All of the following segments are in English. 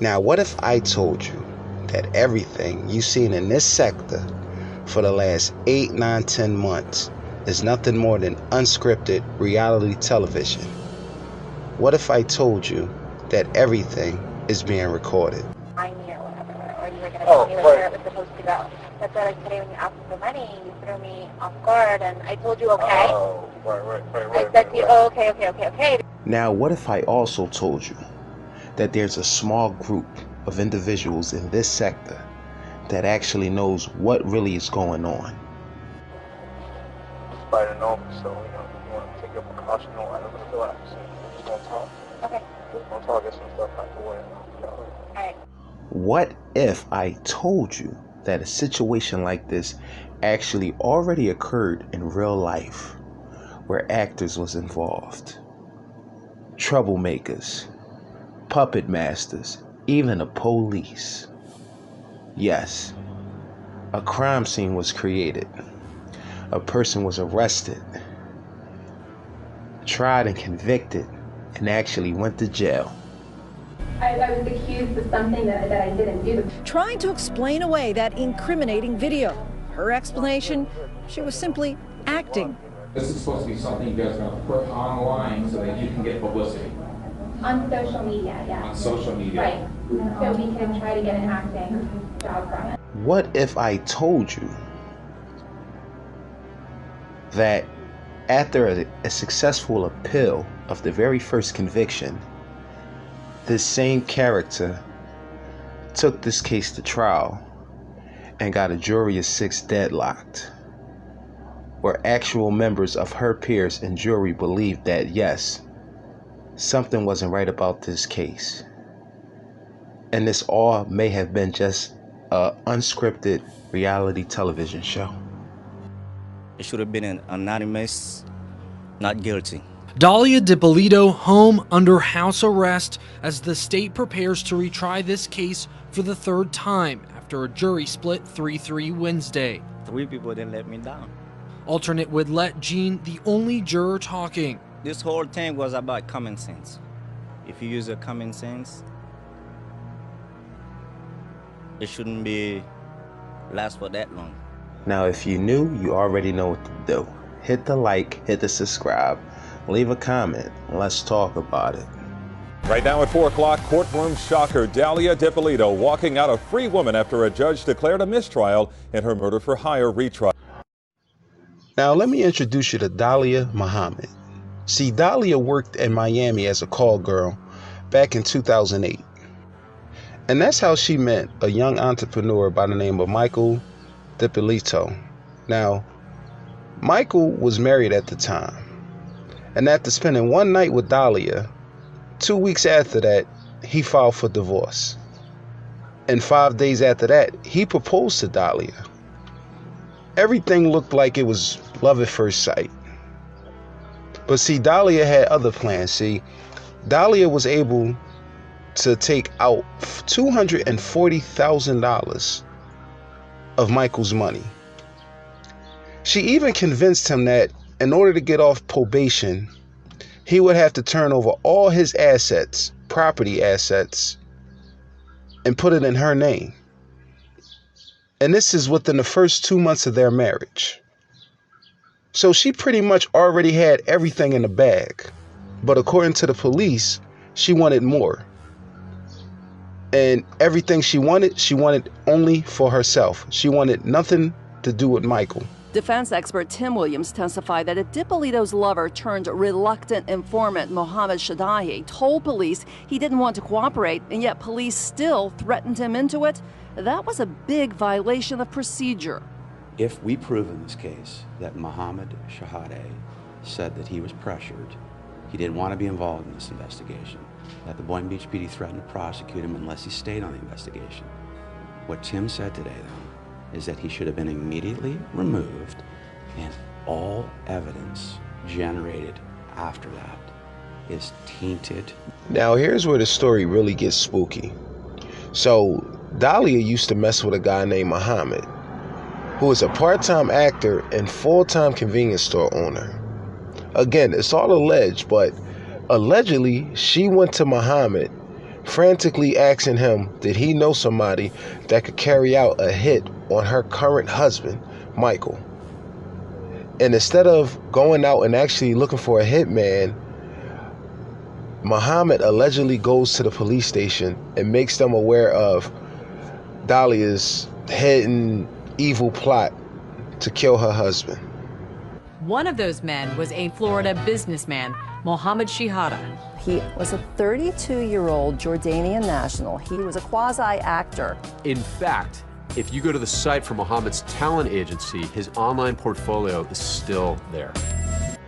Now, what if I told you that everything you've seen in this sector for the last 8, 9, 10 months is nothing more than unscripted reality television? What if I told you that everything is being recorded? I knew or whatever, or you were going to tell me like where it was supposed to go. That's why like today when you asked me for money, you threw me off guard, and I told you okay. Oh, right. I said to you, oh, okay. Now, what if I also told you that there's a small group of individuals in this sector that actually knows what really is going on? Spider know me, so you want to take your precaution, no, I don't want to relax. Just don't talk. Okay. Just don't talk, get some stuff out the way. Alright. What if I told you that a situation like this actually already occurred in real life, where actors was involved, troublemakers, puppet masters, even the police? Yes, a crime scene was created. A person was arrested, tried and convicted, and actually went to jail. I was accused of something that I didn't do. Trying to explain away that incriminating video. Her explanation, she was simply acting. This is supposed to be something you guys are going to put online so that you can get publicity. On social media, yeah. On social media. Right. So we can try to get an acting job from it. What if I told you that after a successful appeal of the very first conviction, this same character took this case to trial and got a jury of 6 deadlocked, where actual members of her peers and jury believed that yes, something wasn't right about this case, and this all may have been just an unscripted reality television show? It should have been an anonymous, not guilty. Dalia Dippolito home under house arrest as the state prepares to retry this case for the 3rd time after a jury split 3-3 Wednesday. 3 people didn't let me down. Alternate Woodlet Jean, the only juror talking. This whole thing was about common sense. If you use your common sense, it shouldn't be last for that long. Now, if you knew, you already know what to do. Hit the like, hit the subscribe, leave a comment, and let's talk about it. Right now at 4 o'clock, courtroom shocker. Dalia Dippolito walking out a free woman after a judge declared a mistrial in her murder-for-hire retrial. Now, let me introduce you to Dalia Muhammad. See, Dalia worked in Miami as a call girl back in 2008. And that's how she met a young entrepreneur by the name of Michael Dippolito. Now, Michael was married at the time. And after spending one night with Dalia, 2 weeks after that, he filed for divorce. And 5 days after that, he proposed to Dalia. Everything looked like it was love at first sight. But see, Dalia had other plans. See, Dalia was able to take out $240,000 of Michael's money. She even convinced him that in order to get off probation, he would have to turn over all his assets, property assets, and put it in her name. And this is within the first 2 months of their marriage. So she pretty much already had everything in the bag. But according to the police, she wanted more. And everything she wanted only for herself. She wanted nothing to do with Michael. Defense expert Tim Williams testified that a Dippolito's lover turned reluctant informant Mohammed Shadahi told police he didn't want to cooperate, and yet police still threatened him into it. That was a big violation of procedure. If we prove in this case that Mohammed Shadahi said that he was pressured, he didn't want to be involved in this investigation, that the Boynton Beach PD threatened to prosecute him unless he stayed on the investigation. What Tim said today, though, is that he should have been immediately removed, and all evidence generated after that is tainted. Now, here's where the story really gets spooky. So, Dalia used to mess with a guy named Muhammad, who is a part-time actor and full-time convenience store owner. Again, it's all alleged, but allegedly, she went to Muhammad frantically asking him did he know somebody that could carry out a hit on her current husband, Michael. And instead of going out and actually looking for a hitman, Muhammad allegedly goes to the police station and makes them aware of Dalia's hidden evil plot to kill her husband. One of those men was a Florida businessman, Mohammed Shihada. He was a 32-year-old Jordanian national. He was a quasi-actor. In fact, if you go to the site for Mohammed's talent agency, his online portfolio is still there.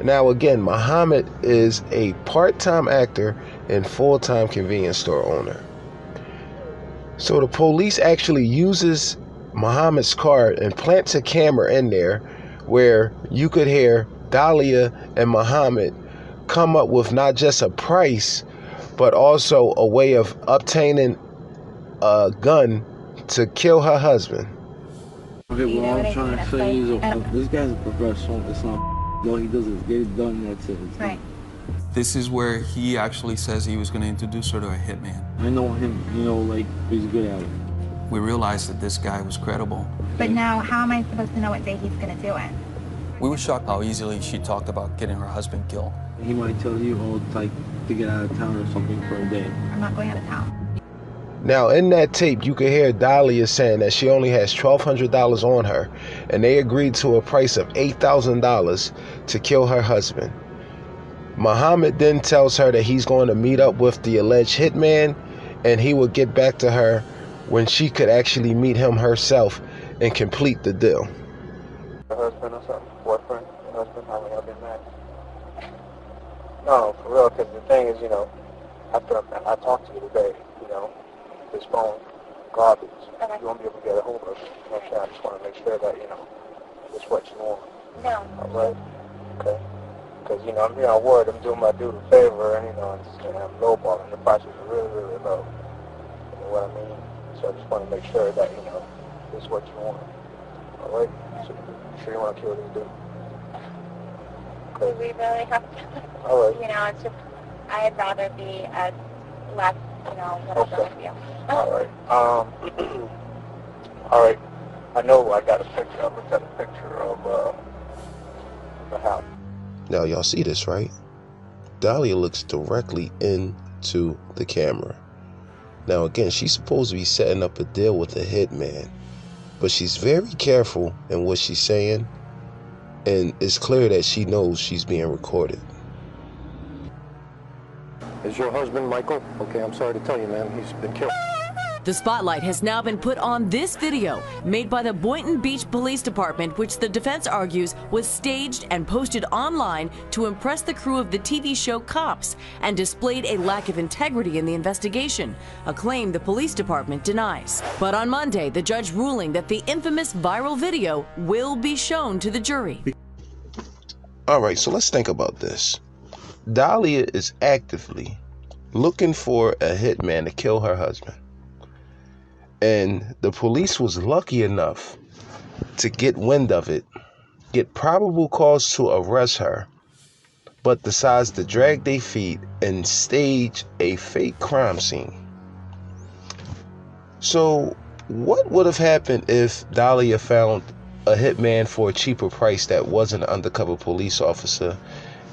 Now again, Muhammad is a part-time actor and full-time convenience store owner. So the police actually uses Muhammad's car and plants a camera in there where you could hear Dalia and Muhammad come up with not just a price, but also a way of obtaining a gun to kill her husband. Okay, well, I'm trying to say is this guy's a professional. It's not all he does is get it done. That's it. Right. This is where he actually says he was going to introduce her to a hitman. I know him, you know, like he's good at it. We realized that this guy was credible. But now, how am I supposed to know what day he's going to do it? We were shocked how easily she talked about getting her husband killed. He might tell you, oh, like to get out of town or something for a day. I'm not going out of town. Now, in that tape, you can hear Dalia saying that she only has $1,200 on her, and they agreed to a price of $8,000 to kill her husband. Muhammad then tells her that he's going to meet up with the alleged hitman, and he will get back to her when she could actually meet him herself and complete the deal. Her husband or something? Boyfriend? Husband? How long y'all been married? No, for real, because the thing is, you know, after I talked to you today, you know, this phone, garbage. You won't be able to get a hold of it. You know what I'm saying? I just want to make sure that, you know, it's what you want. No. All right? Okay. Because, you know, I'm being on word. I'm doing my dude a favor, and, you know, I'm lowballing. The price is really, really low. You know what I mean? So I just want to make sure that, you know, this is what you want. All right? So you sure you want to kill this dude? Do we really have to? All right. You know, it's just, I'd rather be as less, you know, whatever with you. All right. All right. I know I got a picture. I looked at a picture of the house. Now, y'all see this, right? Dalia looks directly into the camera. Now, again, she's supposed to be setting up a deal with a hitman, but she's very careful in what she's saying, and it's clear that she knows she's being recorded. Is your husband Michael? Okay, I'm sorry to tell you, man, he's been killed. The spotlight has now been put on this video made by the Boynton Beach Police Department, which the defense argues was staged and posted online to impress the crew of the TV show Cops and displayed a lack of integrity in the investigation, a claim the police department denies. But on Monday, the judge ruling that the infamous viral video will be shown to the jury. All right, so let's think about this. Dalia is actively looking for a hitman to kill her husband. And the police was lucky enough to get wind of it, get probable cause to arrest her, but decides to drag their feet and stage a fake crime scene. So what would have happened if Dalia found a hitman for a cheaper price that wasn't an undercover police officer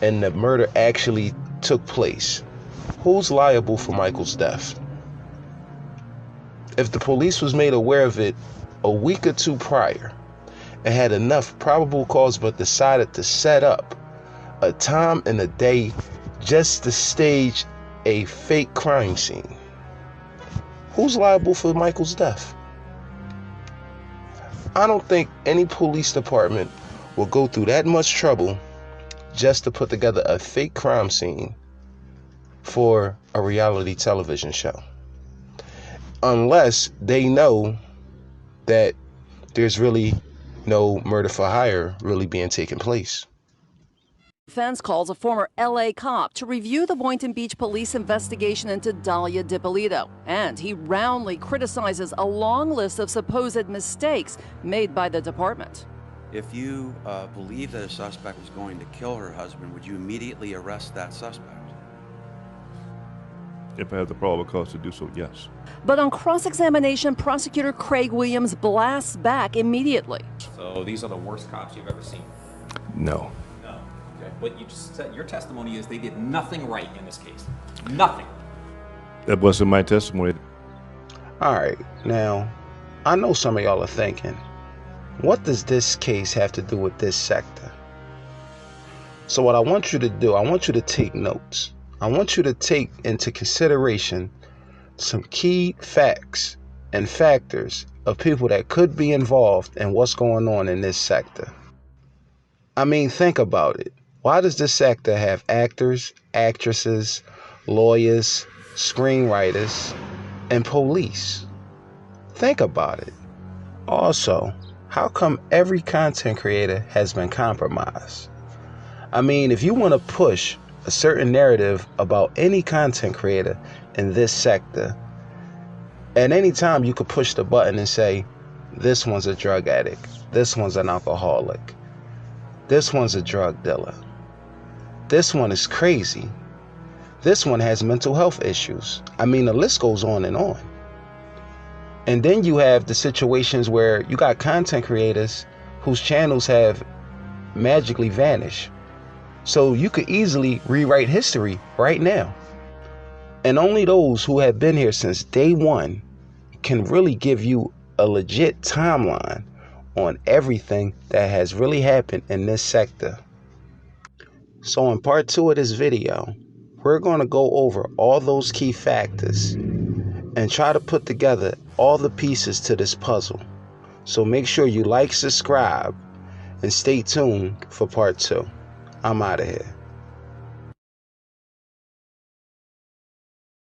and the murder actually took place? Who's liable for Michael's death? If the police was made aware of it a week or two prior and had enough probable cause but decided to set up a time and a day just to stage a fake crime scene, who's liable for Michael's death? I don't think any police department will go through that much trouble just to put together a fake crime scene for a reality television show, unless they know that there's really no murder for hire really being taken place. Defense calls a former LA cop to review the Boynton Beach police investigation into Dalia Dippolito, and he roundly criticizes a long list of supposed mistakes made by the department. If you believe that a suspect was going to kill her husband, would you immediately arrest that suspect? If I have the probable cause to do so, yes. But on cross-examination, prosecutor Craig Williams blasts back immediately. So these are the worst cops you've ever seen? No. No. Okay. What you just said, your testimony is they did nothing right in this case. Nothing. That wasn't my testimony. All right, now, I know some of y'all are thinking, what does this case have to do with this sector? So what I want you to do, I want you to take notes. I want you to take into consideration some key facts and factors of people that could be involved in what's going on in this sector. I mean, think about it. Why does this sector have actors, actresses, lawyers, screenwriters, and police? Think about it. Also, how come every content creator has been compromised? I mean, if you want to push a certain narrative about any content creator in this sector, at any time you could push the button and say, this one's a drug addict, this one's an alcoholic, this one's a drug dealer, this one is crazy, this one has mental health issues. I mean, the list goes on. And then you have the situations where you got content creators whose channels have magically vanished. So you could easily rewrite history right now. And only those who have been here since day one can really give you a legit timeline on everything that has really happened in this sector. So in part 2 of this video, we're going to go over all those key factors and try to put together all the pieces to this puzzle. So make sure you like, subscribe, and stay tuned for part 2. I'm out of here.